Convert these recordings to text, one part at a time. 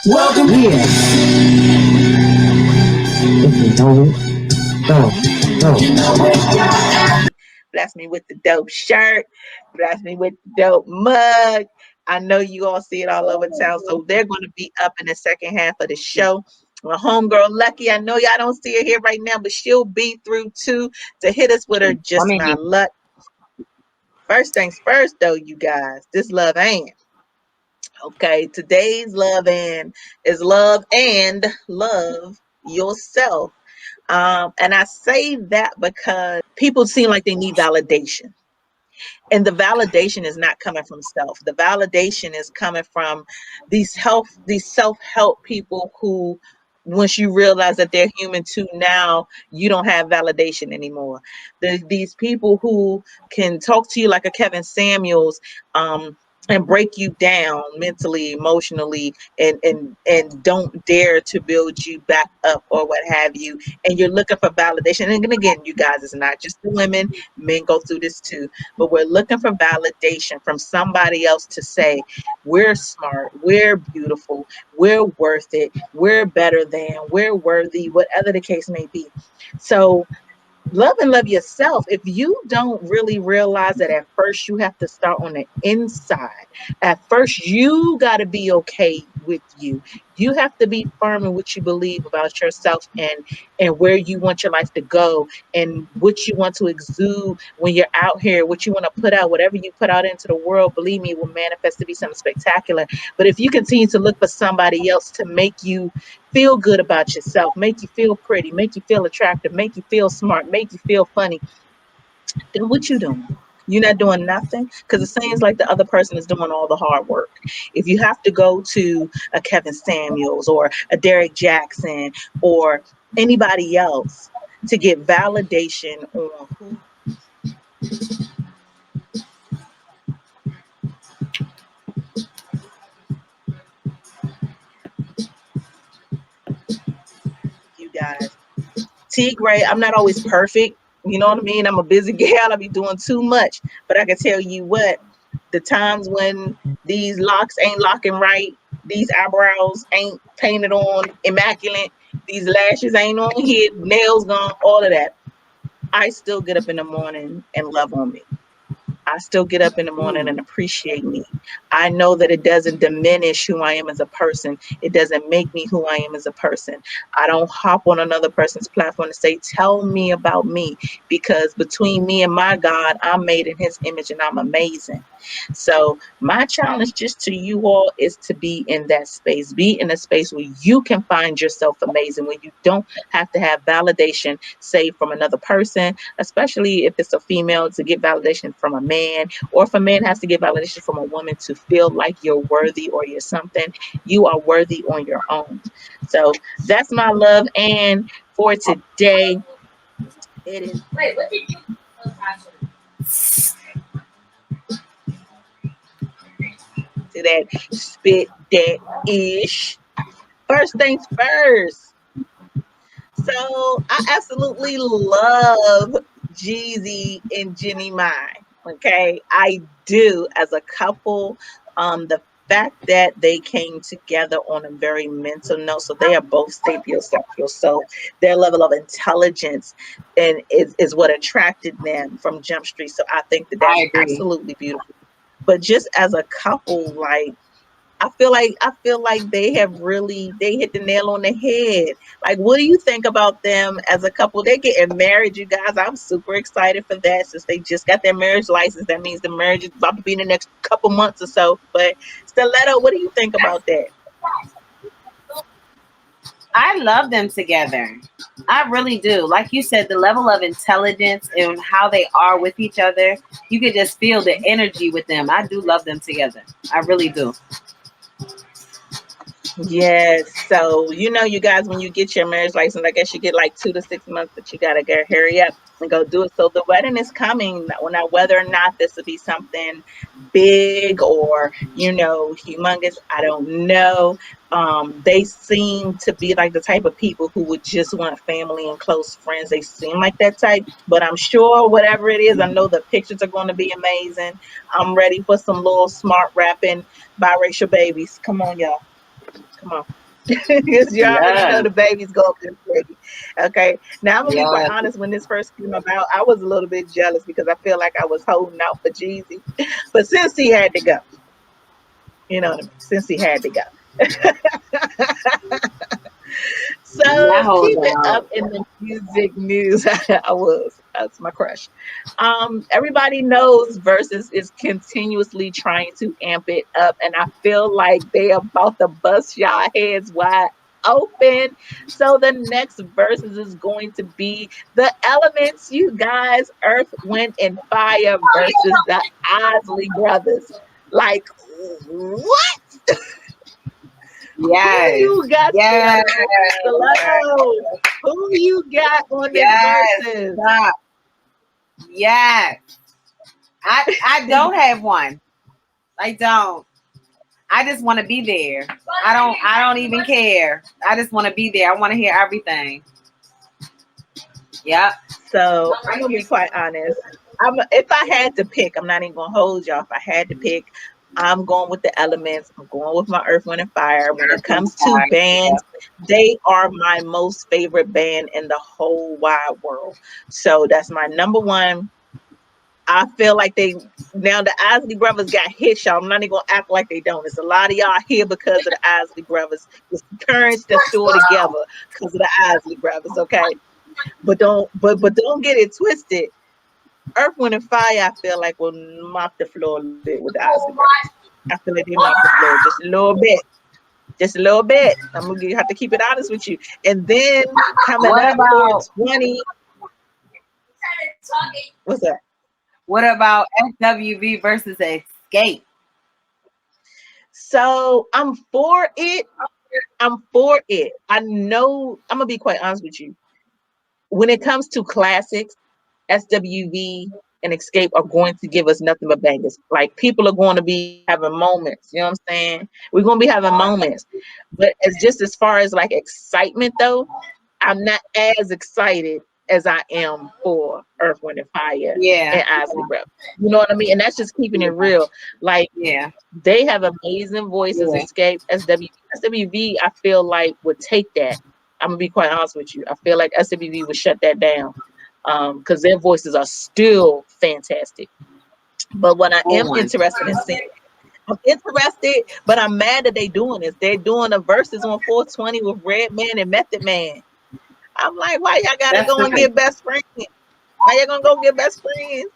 Welcome here. If you don't, bless me with the dope shirt, bless me with the dope mug. I know you all see it all over town, so they're going to be up in the second half of the show. My homegirl Lucky, I know y'all don't see her here right now, but she'll be through too to hit us with her just my luck. First things first, though, you guys, this love ain't. Okay, today's love and is love and love yourself. And I say that because people seem like they need validation. And the validation is not coming from self. The validation is coming from these self-help people who once you realize that they're human too, now you don't have validation anymore. These people who can talk to you like a Kevin Samuels, and break you down mentally, emotionally, and don't dare to build you back up or what have you. And you're looking for validation. And again, you guys, it's not just the women, men go through this too, but we're looking for validation from somebody else to say, we're smart, we're beautiful, we're worth it, we're better than, we're worthy, whatever the case may be. So love and love yourself. If you don't really realize that at first you have to start on the inside. At first you got to be okay with you. You have to be firm in what you believe about yourself and where you want your life to go and what you want to exude when you're out here, what you want to put out, whatever you put out into the world, believe me, it will manifest to be something spectacular. But if you continue to look for somebody else to make you feel good about yourself, make you feel pretty, make you feel attractive, make you feel smart, make you feel funny, then what you doing? You're not doing nothing because it seems like the other person is doing all the hard work. If you have to go to a Kevin Samuels or a Derek Jackson or anybody else to get validation on who you guys. T Gray, I'm not always perfect. You know what I mean? I'm a busy gal. I be doing too much. But I can tell you what, the times when these locks ain't locking right, these eyebrows ain't painted on immaculate, these lashes ain't on here, nails gone, all of that. I still get up in the morning and love on me. I still get up in the morning and appreciate me. I know that it doesn't diminish who I am as a person. It doesn't make me who I am as a person. I don't hop on another person's platform to say, tell me about me, because between me and my God, I'm made in his image and I'm amazing. So my challenge just to you all is to be in that space. Be in a space where you can find yourself amazing, where you don't have to have validation, say, from another person, especially if it's a female, to get validation from a man, or if a man has to get validation from a woman to feel like you're worthy or you're something. You are worthy on your own. So that's my love. And for today, it is. Wait, what did you? To that spit that ish. First things first. So I absolutely love Jeezy and Jenny Mai. Okay, I do as a couple. The fact that they came together on a very mental note, so they are both sapiosexual. So their level of intelligence and is what attracted them from Jump Street. So I think that that's absolutely beautiful. But just as a couple, like I feel like they hit the nail on the head. Like, what do you think about them as a couple? They're getting married, you guys. I'm super excited for that since they just got their marriage license. That means the marriage is about to be in the next couple months or so. But Stiletto, what do you think about that? I love them together. I really do. Like you said, the level of intelligence and how they are with each other, you could just feel the energy with them. I do love them together. I really do. Yes. So, you guys, when you get your marriage license, I guess you get like 2 to 6 months, but you got to go hurry up and go do it. So the wedding is coming. Now, whether or not this will be something big or, humongous, I don't know. They seem to be like the type of people who would just want family and close friends. They seem like that type, but I'm sure whatever it is, I know the pictures are going to be amazing. I'm ready for some little smart rapping biracial babies. Come on, y'all. Come on. Because you already know Yes. the baby's going to be pretty. Okay. Now, I'm going to be quite Yes. honest. When this first came about, I was a little bit jealous because I feel like I was holding out for Jeezy. But since he had to go, you know what I mean? Since he had to go. Not So hold keep it out. up in the music news. I was. That's my crush. Everybody knows Versus is continuously trying to amp it up, and I feel like they about to bust y'all heads wide open. So the next Versus is going to be the Elements, you guys, Earth, Wind, and Fire versus the Osley Brothers. Like what? Who Yes. you got, Yes. Slow? Slow. Who you got on this Yes. verses? Stop. Yes. I don't have one. I don't. I just want to be there. I don't even care. I just want to be there. I want to hear everything. Yep. So I'm gonna be quite honest. If I had to pick, I'm not even gonna hold y'all. If I had to pick, I'm going with the Elements. I'm going with my Earth, Wind, and Fire. When it comes to bands, they are my most favorite band in the whole wide world. So that's my number one. I feel like they now the Isley Brothers got hit, y'all. I'm not even gonna act like they don't. It's a lot of y'all here because of the Isley Brothers. It's the currents that's still together because of the Isley Brothers, okay? But don't get it twisted. Earth, Wind, and Fire, I feel like will mop the floor a little bit with the Isley Brothers. I feel like they mop the floor just a little bit. Just a little bit. I'm gonna have to keep it honest with you. And then coming What up for about 20, what's that? what about SWV versus Escape? So I'm for it. I'm for it. I know I'm gonna be quite honest with you. When it comes to classics, SWV and Escape are going to give us nothing but bangers. Like people are going to be having moments. You know what I'm saying? We're gonna be having moments. But as just as far as like excitement though, I'm not as excited as I am for Earth, Wind, and Fire Yeah. and Isley Brothers. You know what I mean? And that's just keeping it real. Like Yeah. they have amazing voices. Yeah. Escape, SWV, I feel like would take that. I'm gonna be quite honest with you. I feel like SWV would shut that down because their voices are still fantastic. But what I am On. interested in seeing, I'm interested, but I'm mad that they doing this. They're doing a verses on 420 with Redman and Method Man. I'm like, why y'all gotta That's go and nice. get best friends? Why y'all gonna go get best friends?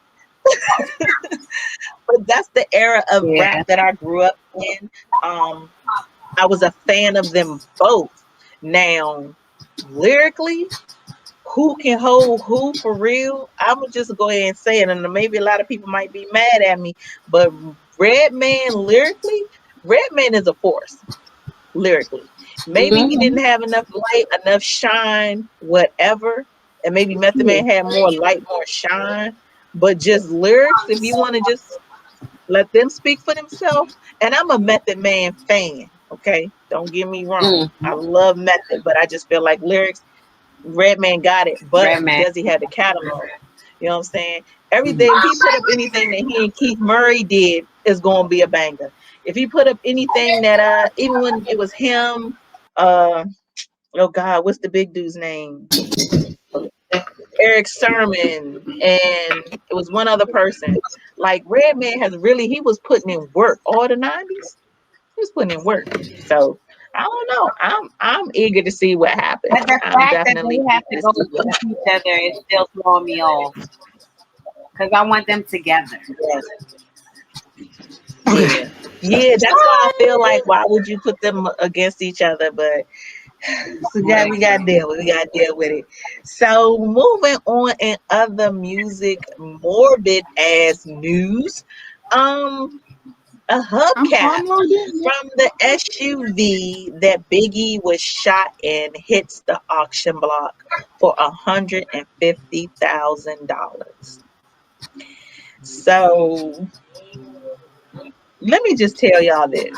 But that's the era of Yeah. rap that I grew up in. Um, I was a fan of them both. Now, lyrically, who can hold who for real? I'm gonna just go ahead and say it, and maybe a lot of people might be mad at me, but Redman lyrically, Redman is a force lyrically. Maybe he Mm-hmm. didn't have enough light, enough shine, whatever, and maybe Method Man had more light, more shine. But just lyrics, if you want to just let them speak for themselves. And I'm a Method Man fan. Okay, don't get me wrong. Mm. I love Method, but I just feel like lyrics, Redman got it. But Redman. does he have the catalog? You know what I'm saying? Everything, if he put up anything that he and Keith Murray did, is gonna be a banger. If he put up anything that even when it was him, uh oh God, what's the big dude's name? Eric Sermon, and it was one other person. Like Redman has really, he was putting in work all the 90s. He was putting in work. So I don't know. I'm eager to see what happens. But the I'm fact that definitely they have to eager to go see what against each other is still throwing me off because I want them together. happens. Yeah. Yeah, that's why I feel like why would you put them against each other? But so we got to deal with it. We got to deal with it. So moving on in other music, morbid as news. Um, a hubcap I'm loaded. from the SUV that Biggie was shot in hits the auction block for $150,000. So let me just tell y'all this.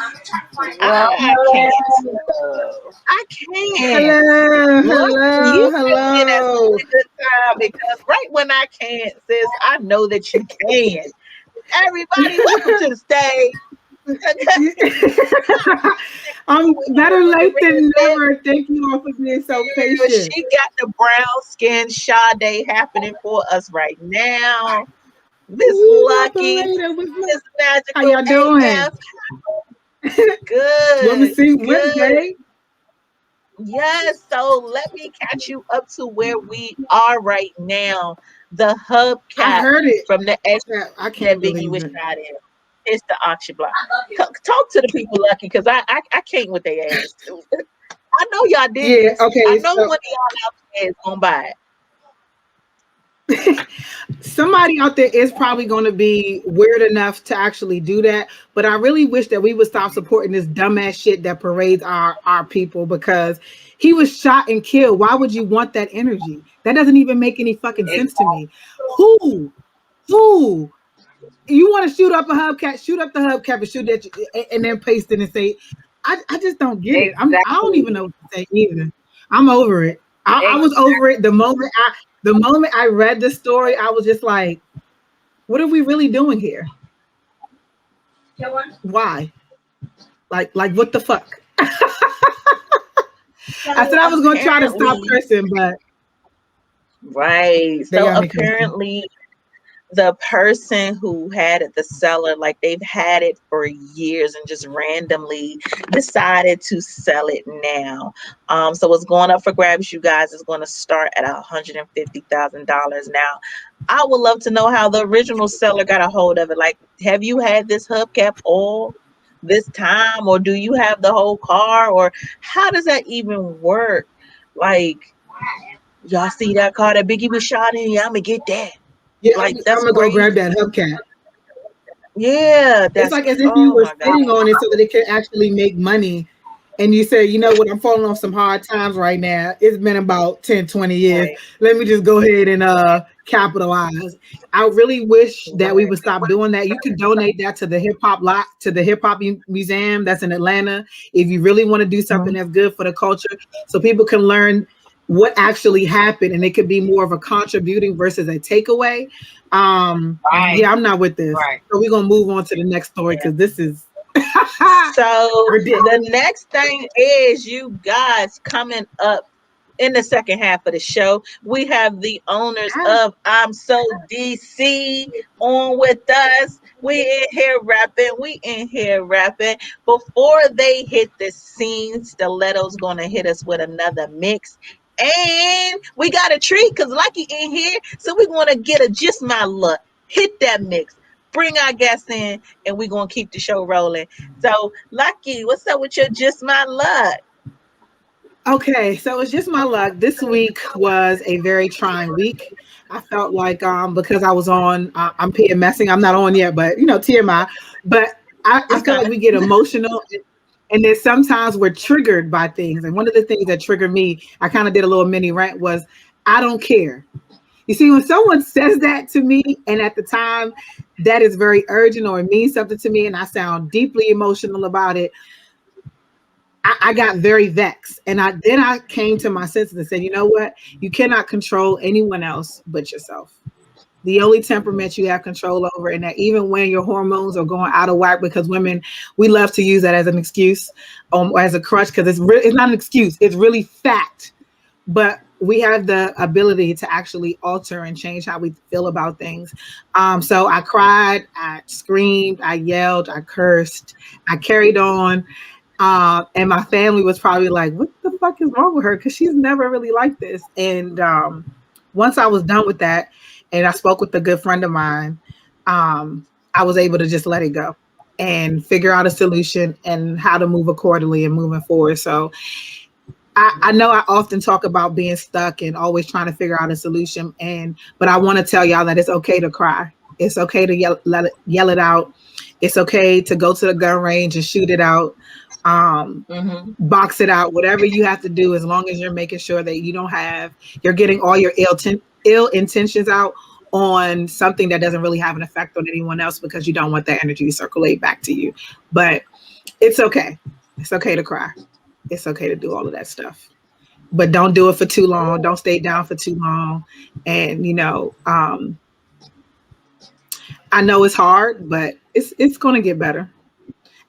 Well, I can't. hello. I can't. Hello, Look, you hello, put me in a hello. such a good time because right when I can't, sis, I know that you can. Everybody, welcome to the stage. Okay. I'm better late than Listen, never. Thank you all for being so patient. she got the brown skin Sade happening for us right now. Miss Ooh, Lucky, operator, what's Miss up? How Magical y'all doing? AF. Want me to Good, sing what, good. Jay? Yes, so let me catch you up to where we are right now. The I hubcap heard it. from the X I that can't Biggie believe was it. shot in. It's the auction block. Talk to the people, Lucky, because I can't with their ass too. I know y'all Yeah, digits. I okay, know so one of y'all out there is gonna buy somebody out there is probably going to be weird enough to actually do that, but I really wish that we would stop supporting this dumbass shit that parades our people, because he was shot and killed. Why would you want that energy? That doesn't even make any fucking it. sense to me. Who you want to shoot up a hubcap, shoot up the hubcap and shoot that and then paste it and say, I just don't get it. I don't even Exactly. know what to say either. I'm over it. I was Exactly. over it the moment I read the story. I was just like, what are we really doing here? Why? Like what the fuck? I So said I was gonna try to stop apparently, cursing, but right. they So got me cursing. apparently the person who had it, the seller, like they've had it for years and just randomly decided to sell it now. So it's going up for grabs, you guys. It's going to start at $150,000 now. I would love to know how the original seller got a hold of it. Like, have you had this hubcap all this time, or do you have the whole car, or how does that even work? Like, y'all see that car that Biggie was shot in? Yeah, I'm gonna get that. Yeah, Like, I'm that's gonna go grab crazy. that hubcap. Yeah, It's that's like as if you oh were my god. sitting on it so that it could actually make money. And you say, you know what, I'm falling off some hard times right now. It's been about 10, 20 years. Right, Let me just go ahead and capitalize. I really wish that we right. would stop doing that. You can donate that to the hip hop lot, to the hip hop museum that's in Atlanta. If you really want to do something Mhm. that's good for the culture, so people can learn what actually happened and it could be more of a contributing versus a takeaway. Right. Yeah, I'm not with this. Right. So we're gonna move on to the next story Yeah. because this is So the ridiculous. next thing is, you guys, coming up in the second half of the show, we have the owners of I'm So DC on with us. We in here rapping. We in here rapping. Before they hit the scene, Stiletto's gonna hit us with another mix. And we got a treat because Lucky in here. So we're gonna get a just my luck. Hit that mix. Bring our guests in, and we're gonna keep the show rolling. So, Lucky, what's up with your just my luck? Okay, so it's just my luck. This week was a very trying week. I felt like because I was on, I'm PMSing. I'm not on yet, but TMI. But I It's feel like coming. we get emotional, and then sometimes we're triggered by things. And one of the things that triggered me, I kind of did a little mini rant, was I don't care. You see, when someone says that to me, and at the time that is very urgent or it means something to me, and I sound deeply emotional about it, I got very vexed. And I came to my senses and said, you know what? You cannot control anyone else but yourself. The only temperament you have control over, and that even when your hormones are going out of whack, because women, we love to use that as an excuse, or as a crutch, because it's not an excuse. It's really fact. But we have the ability to actually alter and change how we feel about things. So I cried, I screamed, I yelled, I cursed, I carried on. And my family was probably like, what the fuck is wrong with her? Because she's never really like this. And once I was done with that, and I spoke with a good friend of mine, I was able to just let it go and figure out a solution and how to move accordingly and moving forward. So I know I often talk about being stuck and always trying to figure out a solution. But I want to tell y'all that it's okay to cry. It's okay to yell it out. It's okay to go to the gun range and shoot it out. Mm-hmm. Box it out, whatever you have to do, as long as you're making sure that you're getting all your ill intentions out on something that doesn't really have an effect on anyone else, because you don't want that energy to circulate back to you. But it's okay. It's okay to cry. It's okay to do all of that stuff. But don't do it for too long. Don't stay down for too long. And I know it's hard, but it's gonna get better.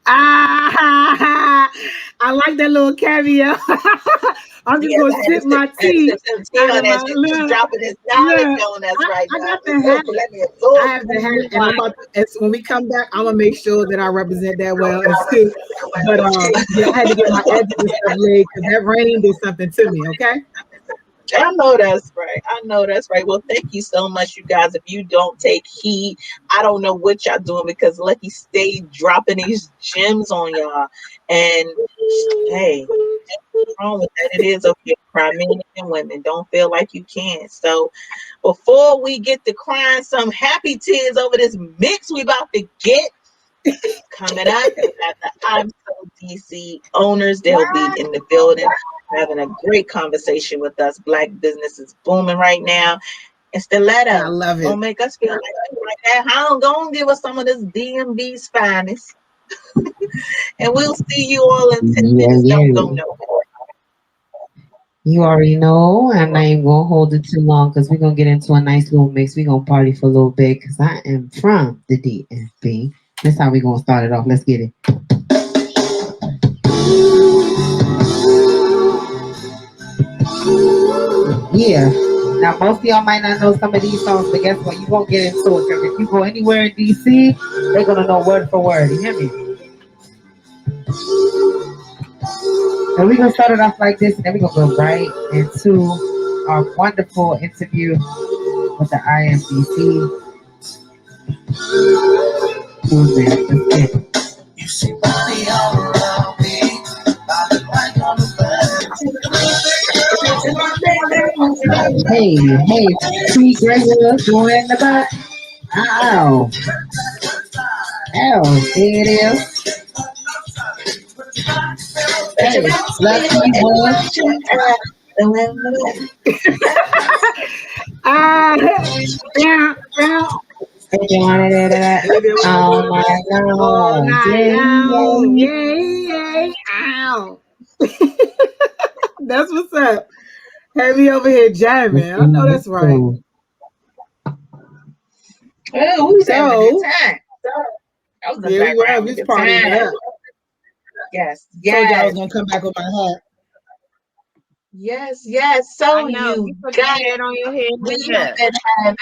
Ah, I like that little cameo. I'm just Yes, gonna I had to sip my tea sip some tea out on of that. my She's look. dropping this knowledge Look, on us right I now. got to have it. Let me I absorb have to have it, and I'm Everyone. about to. When we come back, I'm gonna make sure that I represent that well and too. But yeah, I had to get my edges and stuff laid because that rain did something to me. Okay. I know that's right. I know that's right. Well, thank you so much, you guys. If you don't take heed, I don't know what y'all doing because Lucky stayed dropping these gems on y'all. And hey, wrong with that. It is okay to cry, men and women. Don't feel like you can't. So before we get to crying some happy tears over this mix we about to get, coming up, we got the I'm So DC owners. They'll be in the building having a great conversation with us. Black business is booming right now. And I Stiletto love it. gonna make us feel like that. How gonna give us some of this DMV's finest. And we'll see you all in 10 Yeah, minutes. Don't yeah. go nowhere. You already know. I'm not even gonna hold it too long because we're gonna get into a nice little mix. We're gonna party for a little bit because I am from the DMV. That's how we gonna start it off. Let's get it. Yeah. Now most of y'all might not know some of these songs, but guess what? You gonna get into it because if you go anywhere in DC, they're gonna know word for word. You hear me? And we're gonna start it off like this, and then we're gonna go right into our wonderful interview with the IMBC movement. Let's get it. Hey, hey, T. Gregor, going in the back. Ow, ow, there it is. Hey, lucky was. Ah, yeah, yeah. If you wanted it all night All long. night Yeah, long. yeah, Yay, yay, ow. That's what's up. Have me over here jamming. I know that's right. yeah. Oh, who's having a good So, time? That was the here we background was. having We a was good partying it time. up. Yes, Told you I was yes, going to come back with my hat. yes, yes. I So know. you You put guys, your head on your head we with have that. been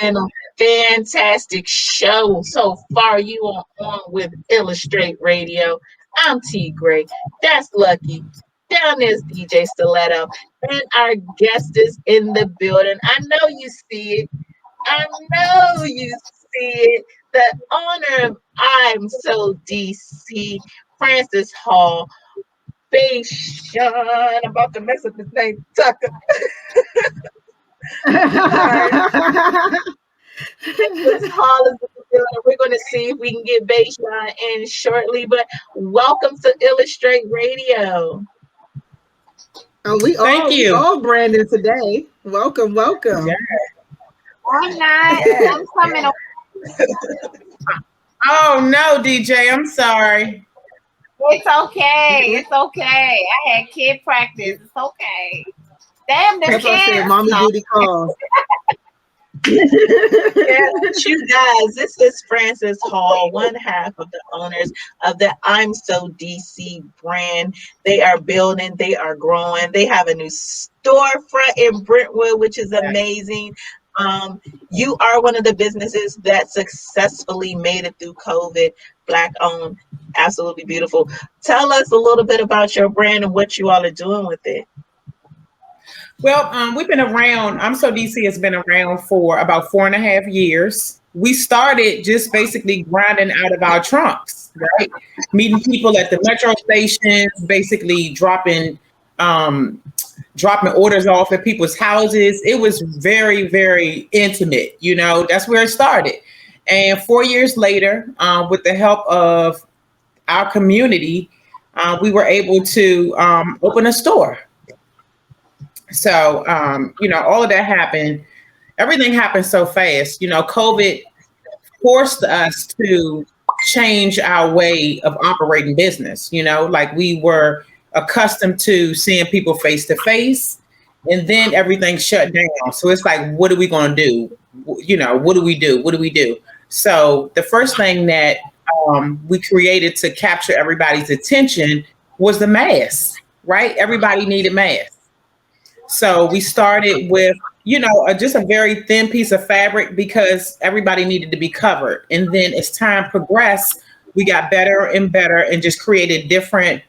having a fantastic show so far. You are on with Illustrate Radio. I'm T Gray. That's Lucky. Down there's DJ Stiletto. And our guest is in the building. I know you see it. I know you see it. The owner of I'm So DC, Francis Hall. Bashan. I'm about to mess up his name. Tucker. Sorry. Francis Hall is in the building. We're going to see if we can get Bashan in shortly. But welcome to Illustrate Radio. Oh, Thank we you. all branding today. Welcome, Yeah, welcome. I'm not. yes, I'm coming. yes. Oh no, DJ, I'm sorry. It's okay. Mhm. It's okay. I had kid practice. It's okay. Damn the That's what I said. kids. Mommy No. duty calls. Yes, you guys, this is Francis Hall, one half of the owners of the I'm So DC brand. They are building, they are growing. They have a new storefront in Brentwood, which is amazing. Um, you are one of the businesses that successfully made it through COVID, Black owned, absolutely beautiful. Tell us a little bit about your brand and what you all are doing with it. Well, we've been around. I'm so DC has been around for about 4.5 years. We started just basically grinding out of our trunks, right? Meeting people at the metro stations, basically um, dropping orders off at people's houses. It was very, very intimate. That's where it started. And 4 years later, with the help of our community, we were able to open a store. So, all of that happened. Everything happened so fast. COVID forced us to change our way of operating business. Like we were accustomed to seeing people face to face, and then everything shut down. So it's like, what are we going to do? What do we do? What do we do? So the first thing that we created to capture everybody's attention was the mask, right? Everybody needed masks. So we started with, just a very thin piece of fabric because everybody needed to be covered. And then as time progressed, we got better and better and just created different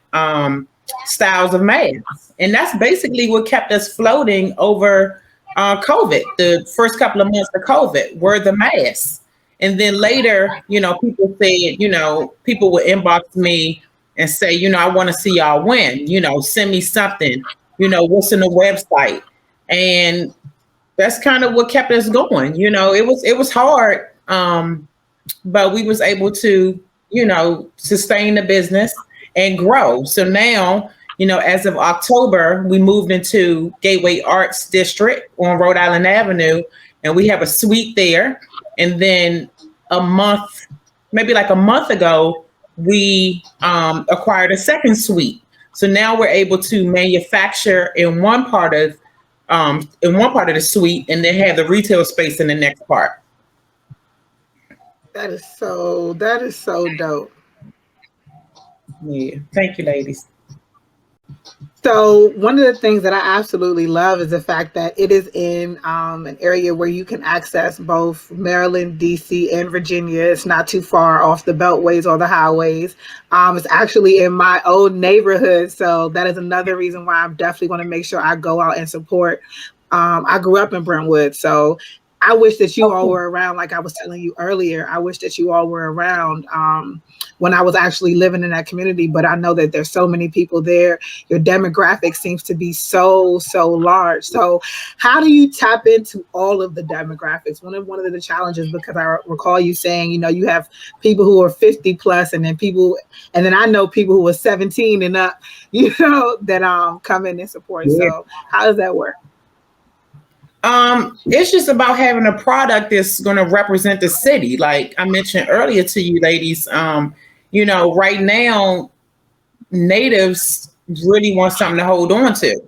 styles of masks. And that's basically what kept us floating over COVID. The first couple of months of COVID were the masks. And then later, people said, people would inbox me and say, I want to see y'all win, send me something, what's in the website. And that's kind of what kept us going. It was hard. But we was able to, sustain the business and grow. So now, as of October, we moved into Gateway Arts District on Rhode Island Avenue, and we have a suite there. And then maybe like a month ago, we acquired a second suite. So now we're able to manufacture in one part of the suite, and then have the retail space in the next part. That is so dope. Yeah. Thank you, ladies. So one of the things that I absolutely love is the fact that it is in an area where you can access both Maryland, DC, and Virginia. It's not too far off the beltways or the highways. It's actually in my own neighborhood. So that is another reason why I'm definitely going to make sure I go out and support. I grew up in Brentwood, so I wish that you all were around. Like I was telling you earlier, I wish that you all were around when I was actually living in that community. But I know that there's so many people there. Your demographic seems to be so large. So how do you tap into all of the demographics? One of the challenges, because I recall you saying, you have people who are 50 plus, and then I know people who are 17 and up, that come in and support. Yeah. So how does that work? It's just about having a product that's going to represent the city. Like I mentioned earlier to you ladies, right now, natives really want something to hold on to,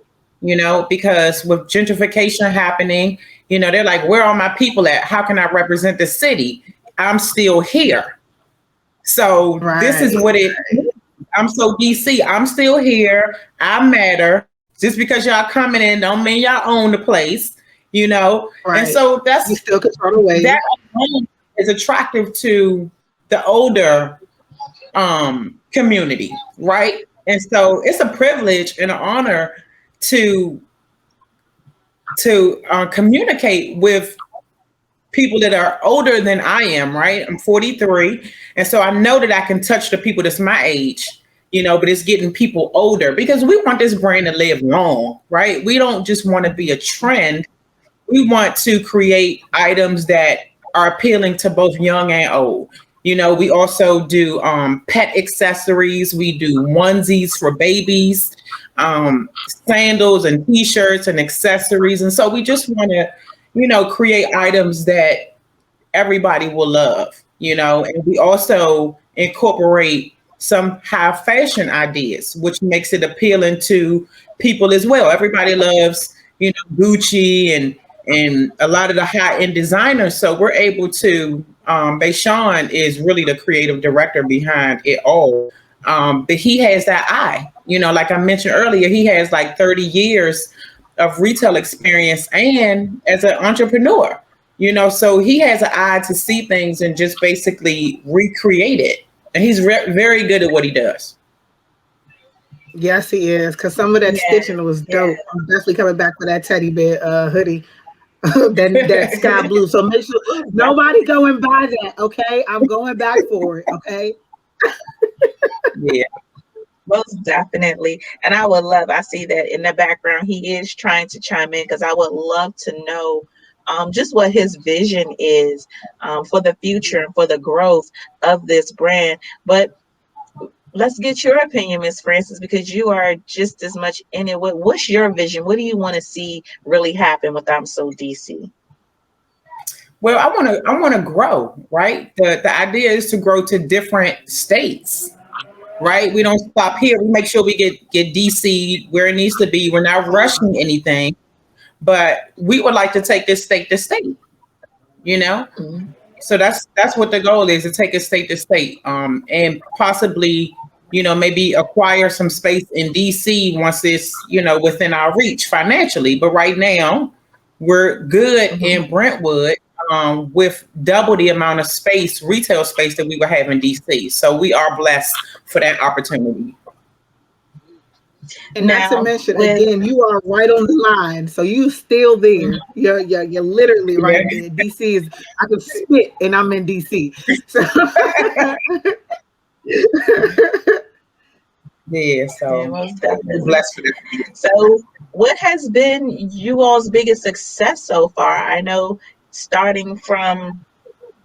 because with gentrification happening, they're like, where are my people at? How can I represent the city? I'm still here. So This is what I'm so DC. I'm still here. I matter. Just because y'all coming in don't mean y'all own the place. Right. And so you still control the way. That is attractive to the older community, right? And so it's a privilege and an honor to communicate with people that are older than I am, right? I'm 43, and so I know that I can touch the people that's my age, but it's getting people older because we want this brand to live long, right? We don't just want to be a trend. We want to create items that are appealing to both young and old. We also do pet accessories. We do onesies for babies, sandals and t-shirts and accessories. And so we just want to, create items that everybody will love, and we also incorporate some high fashion ideas, which makes it appealing to people as well. Everybody loves, Gucci and a lot of the high-end designers. So we're able to, Bashan is really the creative director behind it all. But he has that eye, like I mentioned earlier, he has like 30 years of retail experience and as an entrepreneur, so he has an eye to see things and just basically recreate it. And he's very good at what he does. Yes, he is. Because some of that stitching was dope. I'm definitely coming back for that teddy bear hoodie. that sky blue. So make sure nobody go and buy that, okay? I'm going back for it, okay? Yeah, most definitely. And I see that in the background, he is trying to chime in because I would love to know just what his vision is for the future and for the growth of this brand. But let's get your opinion, Miss Francis, because you are just as much in it. What's your vision? What do you want to see really happen with I'm So DC? Well, I want to grow, right? The idea is to grow to different states, right? We don't stop here. We make sure we get DC where it needs to be. We're not rushing anything, but we would like to take this state to state, Mm-hmm. So that's what the goal is, to take it state to state, and possibly maybe acquire some space in DC once it's, within our reach financially. But right now, we're good Mhm. in Brentwood, with double the amount of space, retail space that we would have in DC. So we are blessed for that opportunity. And not to Now, mention, with again, you are right on the line, so you still there. You're literally Yeah. right there. DC is, I can spit, and I'm in DC. So Yeah. yeah, So most we're definitely. blessed for that. So, what has been you all's biggest success so far? I know starting from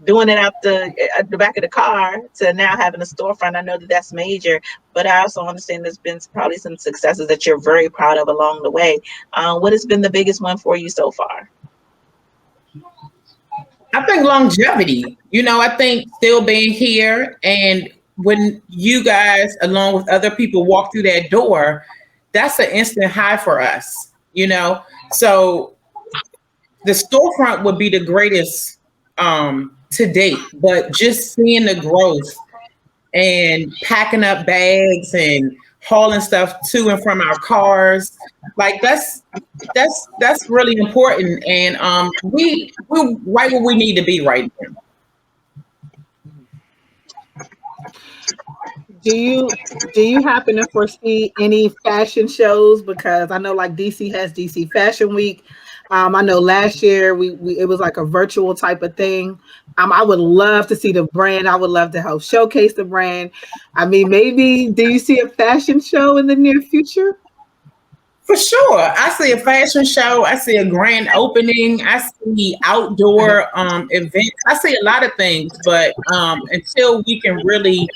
doing it out the back of the car to now having a storefront. I know that that's major, but I also understand there's been probably some successes that you're very proud of along the way. What has been the biggest one for you so far? I think longevity, I think still being here, and when you guys, along with other people, walk through that door, that's an instant high for us, So the storefront would be the greatest to date, but just seeing the growth and packing up bags and hauling stuff to and from our cars, like that's really important, and we're right where we need to be right now. do you happen to foresee any fashion shows? Because I know like DC has DC Fashion Week. I know last year we it was like a virtual type of thing. I would love to see the brand. I would love to help showcase the brand. I mean, maybe do you see a fashion show in the near future? For sure. I see a fashion show. I see a grand opening. I see outdoor events. I see a lot of things, but until we can really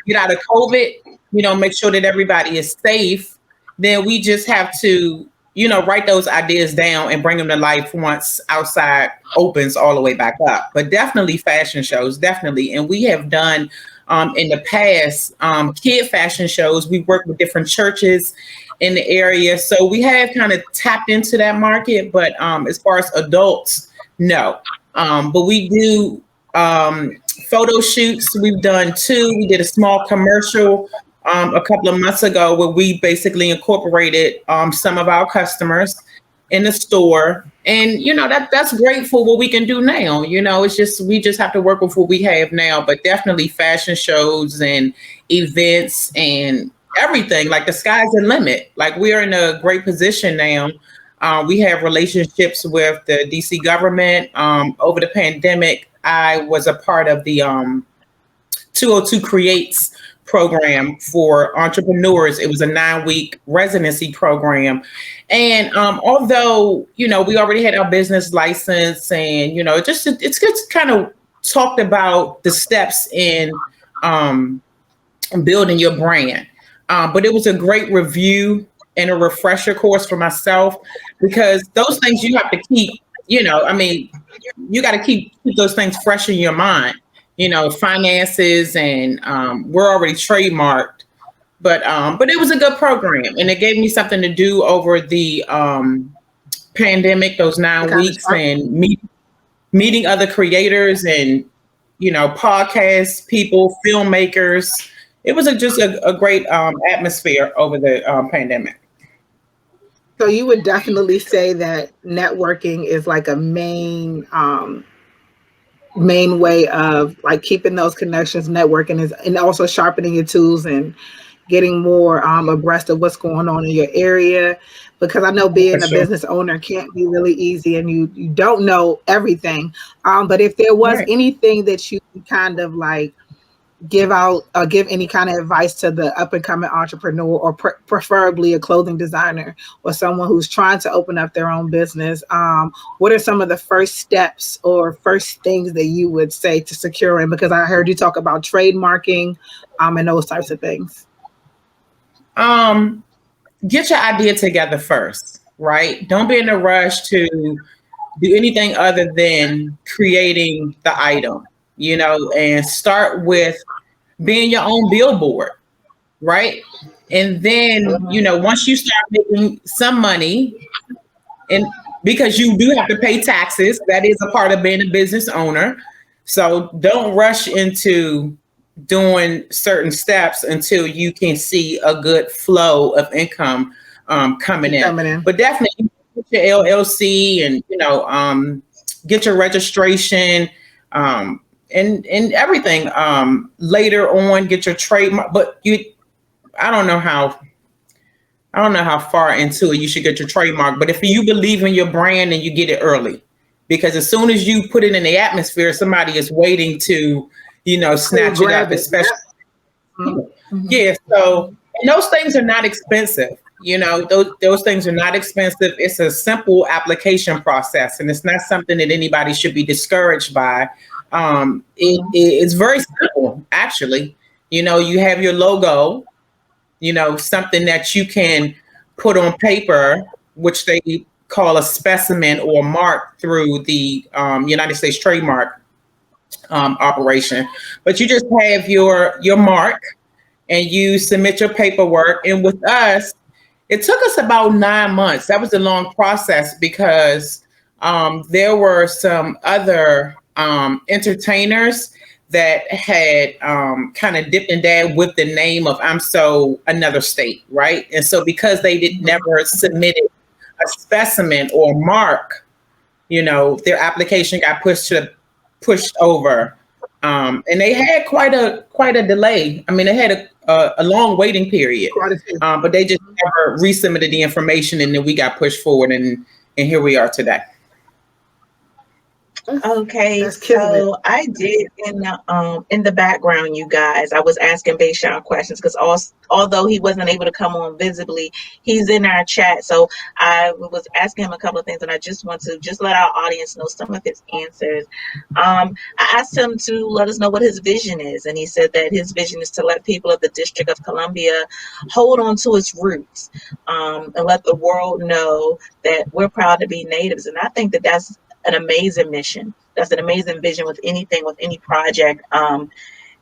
get out of COVID, make sure that everybody is safe, then we just have to, write those ideas down and bring them to life once outside opens all the way back up. But definitely fashion shows, definitely. And we have done in the past kid fashion shows. We work with different churches in the area. So we have kind of tapped into that market. But as far as adults, no. But we do photo shoots. We've done two. We did a small commercial a couple of months ago where we basically incorporated some of our customers in the store. And that's great for what we can do now. It's just we just have to work with what we have now. But definitely fashion shows and events and everything. Like the sky's the limit. Like we are in a great position now. We have relationships with the DC government. Over the pandemic, I was a part of the 202 Creates program for entrepreneurs. It was a 9-week residency program. And although, we already had our business license and, it's good to kind of talked about the steps in building your brand. But it was a great review and a refresher course for myself because those things you have to keep, you got to keep those things fresh in your mind, finances and we're already trademarked. But it was a good program and it gave me something to do over the pandemic, those To 9 kind of weeks start. and meeting other creators and, podcast people, filmmakers. It was just a great atmosphere over the pandemic. So you would definitely say that networking is like a main way of like keeping those connections. Networking is, and also sharpening your tools and getting more abreast of what's going on in your area. Because I know For being a sure. business owner can't be really easy, and you don't know everything. But if there was Right. anything that you could kind of like give out, give any kind of advice to the up and coming entrepreneur, or preferably a clothing designer or someone who's trying to open up their own business, what are some of the first steps or first things that you would say to securing? Because I heard you talk about trademarking, and those types of things. Um, get your idea together first, right? Don't be in a rush to do anything other than creating the item, and start with being your own billboard, right? And then, Mhm. once you start making some money, and because you do have to pay taxes, that is a part of being a business owner. So don't rush into doing certain steps until you can see a good flow of income coming in. Coming in. But definitely get your LLC and get your registration and everything. Later on, get your trademark. But I don't know how. I don't know how far into it you should get your trademark, but if you believe in your brand and you get it early, because as soon as you put it in the atmosphere, somebody is waiting to, snatch it up, especially. Mm-hmm. Yeah. So, and those things are not expensive. Those things are not expensive. It's a simple application process, and it's not something that anybody should be discouraged by. It's very simple, actually. You have your logo, something that you can put on paper, which they call a specimen or mark through the United States trademark operation. But you just have your mark and you submit your paperwork. And with us, it took us about 9 months. That was a long process because there were some other entertainers that had kind of dipped and dabbed with the name of I'm So Another State, right? And so because they never submitted a specimen or mark, their application got pushed over. And they had quite a delay. I mean, they had a long waiting period, but they just never resubmitted the information, and then we got pushed forward, and here we are today. Okay, so I did in the background, you guys. I was asking Bayshawn questions because although he wasn't able to come on visibly, he's in our chat. So I was asking him a couple of things, and I just want to let our audience know some of his answers. I asked him to let us know what his vision is, and he said that his vision is to let people of the District of Columbia hold on to its roots, and let the world know that we're proud to be natives. And I think that that's an amazing mission. That's an amazing vision with anything, with any project.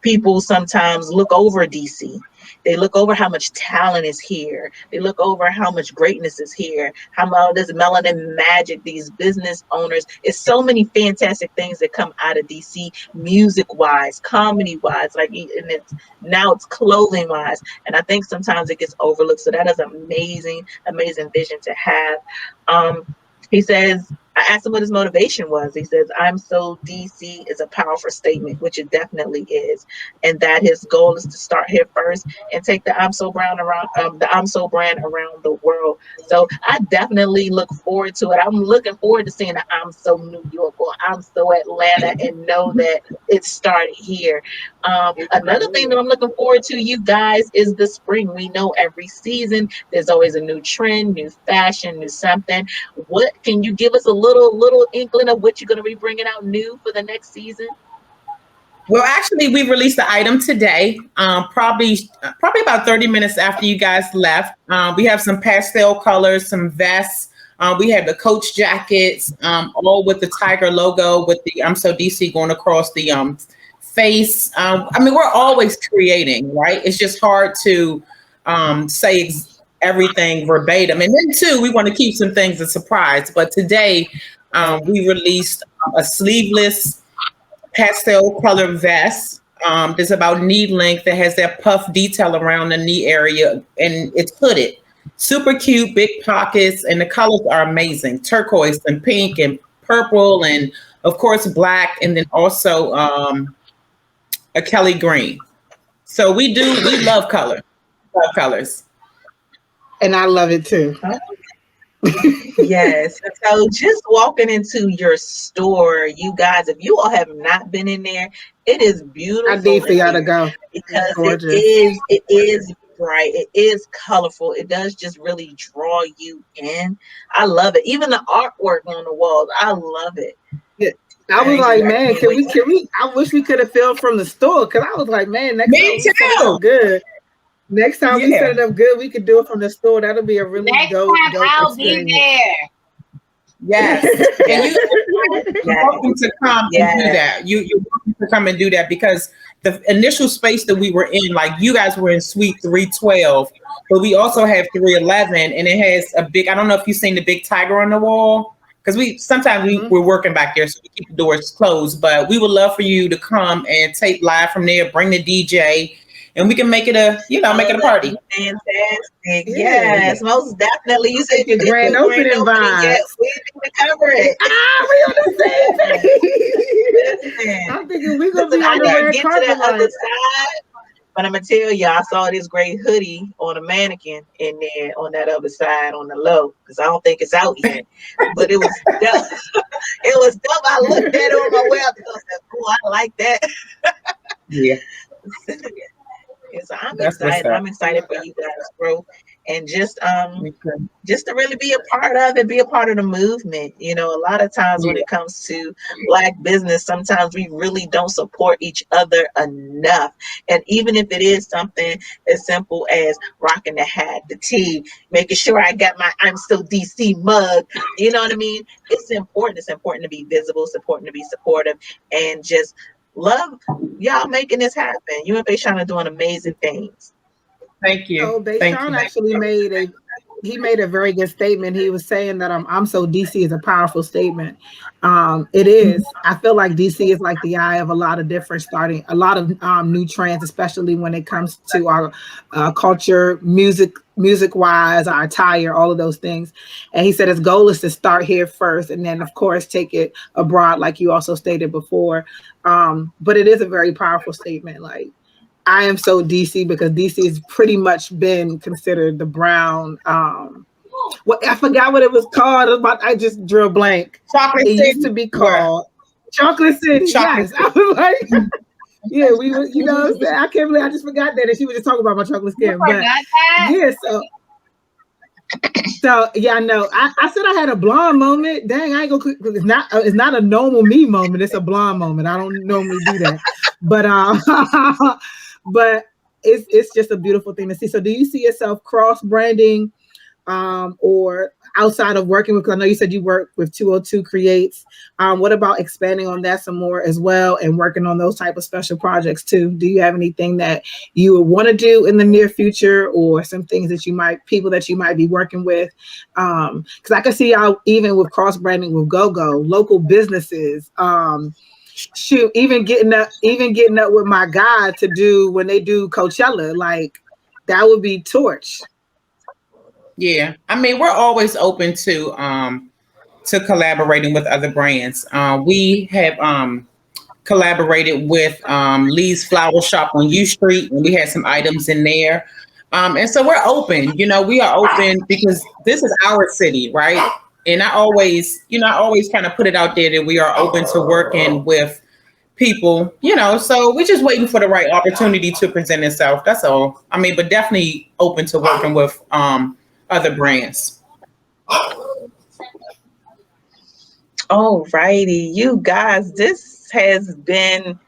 People sometimes look over DC. They look over how much talent is here. They look over how much greatness is here. How much this melanin magic, these business owners. It's so many fantastic things that come out of DC, music-wise, comedy-wise, and it's clothing wise. And I think sometimes it gets overlooked. So that is amazing, amazing vision to have. He says, I asked him what his motivation was. He says, I'm so DC is a powerful statement, which it definitely is. And that his goal is to start here first and take the I'm So brand around the world. So I definitely look forward to it. I'm looking forward to seeing the I'm So New York or I'm So Atlanta and know that it started here. Another thing that I'm looking forward to, you guys, is the spring. We know every season there's always a new trend, new fashion, new something. What can you give us a little inkling of what you're going to be bringing out new for the next season? Well, actually, we released the item today, probably about 30 minutes after you guys left. We have some pastel colors, some vests. We have the Coach jackets, all with the tiger logo, with the I'm So DC going across the face. I mean, we're always creating, right? It's just hard to say everything verbatim. And then too, we want to keep some things a surprise. But today we released a sleeveless pastel color vest. That's about knee length. That has that puff detail around the knee area, and it's hooded. Super cute, big pockets, and the colors are amazing. Turquoise and pink and purple, and of course black, and then also a Kelly green. So we love color. Love colors. And I love it too. Yes. So just walking into your store, you guys, if you all have not been in there, it is beautiful. I need for y'all to go because it is bright, it is colorful, it does just really draw you in. I love it. Even the artwork on the walls, I love it. Yeah. I was like, man, can we? I wish we could have filmed from the store because I was like, man, next time we set it up good. Next time we set it up good, we could do it from the store. That'll be a really dope I'll be there. Yes. And you're welcome to come and do that. You're welcome to come and do that because the initial space that we were in, like you guys were in suite 312, but we also have 311, and it has a big, I don't know if you've seen the big tiger on the wall. because we sometimes Mhm. we're working back there, so we keep the doors closed. But we would love for you to come and tape live from there. Bring the DJ, and we can make it a make Oh, it a that'd party. be fantastic. Yeah. Yes, most definitely. You said Take you your didn't grand do grand opening opening yet. vibes. We need to cover it. We on the same page. Listen, I'm thinking we gonna listen, be I on the didn't red get to carpet that other like, side, but I'm gonna tell you, I saw this great hoodie on a mannequin in there on that other side on the low, because I don't think it's out yet. But it was dope. It was dope. I looked at it on my website. I said, "Oh, I like that." Yeah, And so I'm that's what's excited. up. I'm excited for you guys' growth and Okay. just to really be a part of it, be a part of the movement. You know, a lot of times when Yeah, it comes to Black business, sometimes we really don't support each other enough. And even if it is something as simple as rocking the hat, the tee, making sure I got my I'm still DC mug, you know what I mean? It's important. It's important to be visible, it's important to be supportive, and just love y'all making this happen. You and Fayshawn are doing amazing things. thank you, oh, thank Bayshawn you. actually made a very good statement. He was saying that I'm so DC is a powerful statement. It is. I feel like DC is like the eye of a lot of different starting a lot of new trends, especially when it comes to our culture, music wise, our attire, all of those things. And he said his goal is to start here first, and then of course take it abroad, like you also stated before. But it is a very powerful statement. Like I am so DC because DC has pretty much been considered the brown. What I forgot what it was called. I just drew a blank. Chocolate It used to City. be What? called Chocolate City. Chocolate Yes, I City. was like, yeah, we were. You know what I'm saying? I can't believe I just forgot that, and she was just talking about my chocolate You skin. But forgot that? yeah, so yeah, no, I said I had a blonde moment. Dang, I ain't gonna. It's not a normal me moment. It's a blonde moment. I don't normally do that, but but it's just a beautiful thing to see. So, do you see yourself cross branding, or outside of working with? 'Cause I know you said you work with 202 Creates. What about expanding on that some more as well, and working on those type of special projects too? Do you have anything that you would want to do in the near future, or some things that people that you might be working with? Because I can see how even with cross branding with GoGo, local businesses. Shoot, even getting up with my guy to do when they do Coachella, like that would be torch. Yeah, I mean, we're always open to collaborating with other brands. We have collaborated with Lee's Flower Shop on U Street, and we had some items in there. And so we're open. We are open because this is our city, right? And I always kind of put it out there that we are open to working with people. So we're just waiting for the right opportunity to present itself. That's all. I mean, but definitely open to working with other brands. All righty, you guys, this has been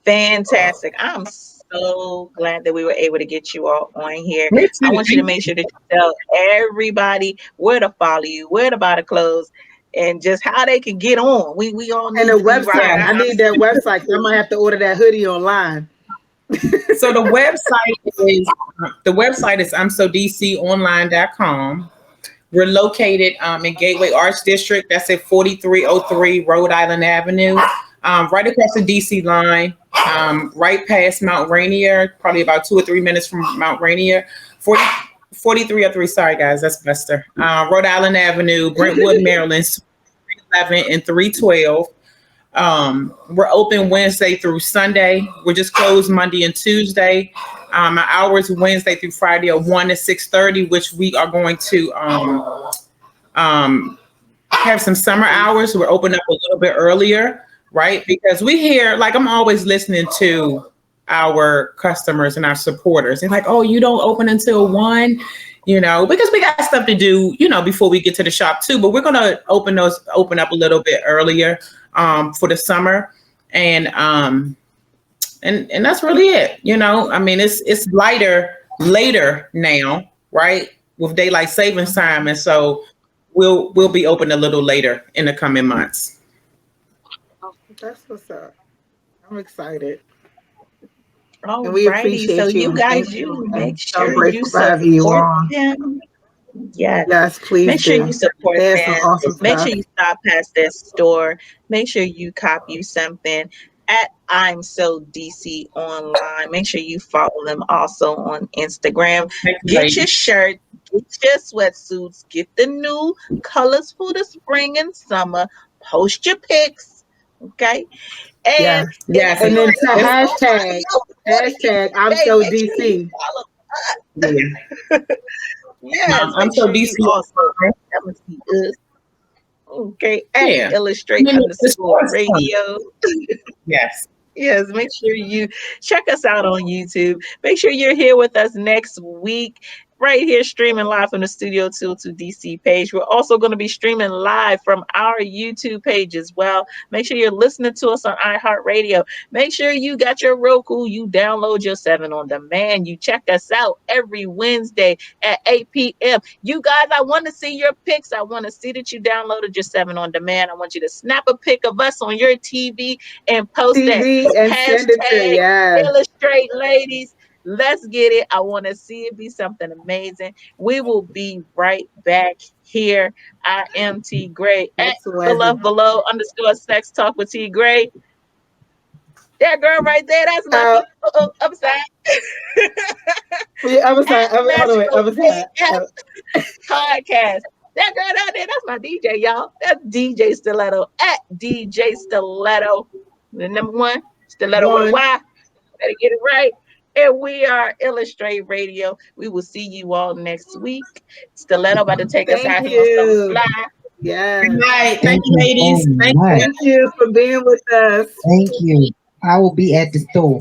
fantastic. I'm so glad that we were able to get you all on here. Me I too. want you to make sure that you tell everybody where to follow you, where to buy the clothes, and just how they can get on. We all And a need to be website. rocking I our need that website. I might have to order that hoodie online. So the website is imsodconline.com. We're located in Gateway Arts District. That's at 4303 Rhode Island Avenue, right across the DC line, right past Mount Rainier, probably about 2 or 3 minutes from Mount Rainier. 40, 4303, sorry guys, that's Buster. Rhode Island Avenue, Brentwood, Maryland, 311 and 312. We're open Wednesday through Sunday. We're just closed Monday and Tuesday. Our hours Wednesday through Friday are 1 to 6:30, which we are going to um, have some summer hours. We're open up a little bit earlier, right? Because we hear, like, I'm always listening to our customers and our supporters. They're like, oh, you don't open until 1, because we got stuff to do, before we get to the shop too. But we're going to open up a little bit earlier for the summer. And that's really it. I mean, it's lighter later now, right? With daylight savings time. And so we'll be open a little later in the coming months. That's what's up. I'm excited. And All we righty. So appreciate you you and thank guys, you you and make so sure you grateful for having you support on. them. Yes. Yes, please Make sure you do. support There's some them. awesome Make sure stuff. you stop past their store. Make sure you copy you something at I'm so DC online. Make sure you follow them also on Instagram. Thank you, Get your ladies. shirt, get your sweatsuits, get the new colors for the spring and summer. Post your pics. Okay. And Yes. if Yes, you And then don't to follow it's, hashtag, nobody else on the hashtag East I'm Bay, so make sure you DC. follow. yeah. Yes, I'm make so sure DC. you also come and see us. Okay, at Yeah. I illustrate mean, the underscore store's fun. radio. Yes. Yes, make sure you check us out on YouTube. Make sure you're here with us next week, right here, streaming live from the Studio 202 DC page. We're also going to be streaming live from our YouTube page as well. Make sure you're listening to us on iHeartRadio. Make sure you got your Roku, you download your 7 on demand. You check us out every Wednesday at 8 p.m. You guys, I want to see your pics. I want to see that you downloaded your 7 on demand. I want you to snap a pic of us on your TV and post that. TV and send it to, Hashtag yes. illustrate ladies. Let's get it. I want to see it be something amazing. We will be right back here. I am T Gray at X the Y Z. love below underscore sex talk with T Gray. That girl right there, that's my Uh, upside yeah, other at side. Hold on, wait, Magical other side. Podcast. That girl down there, that's my DJ, y'all. That's DJ Stiletto at DJ Stiletto. The number one, Stiletto with a One. Y. Better get it right. And we are Illustrate Radio. We will see you all next week. Stiletto about to take us Thank out here on something you. fly. Good Yes. night. Thank Thank you, you so ladies. Thank you. much. Thank you for being with us. Thank you. I will be at the store.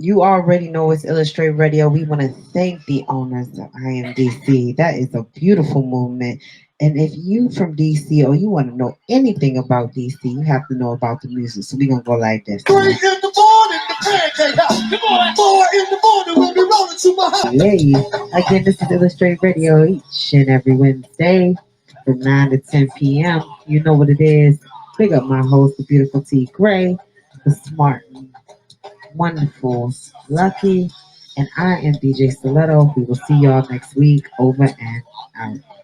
You already know it's Illustrate Radio. We want to thank the owners of IMDC. That is a beautiful movement. And if you from DC or you want to know anything about DC, you have to know about the music. So we're gonna go like this. 3 in the morning, the pancake house. Come on, 4 in the morning, we'll be rolling to my house. Yay. Again, this is Illustrate Radio each and every Wednesday from 9 to 10 p.m. You know what it is. Big up my host, the beautiful T Gray, the smart wonderful, lucky, and I am DJ Stiletto. We will see y'all next week. Over and out.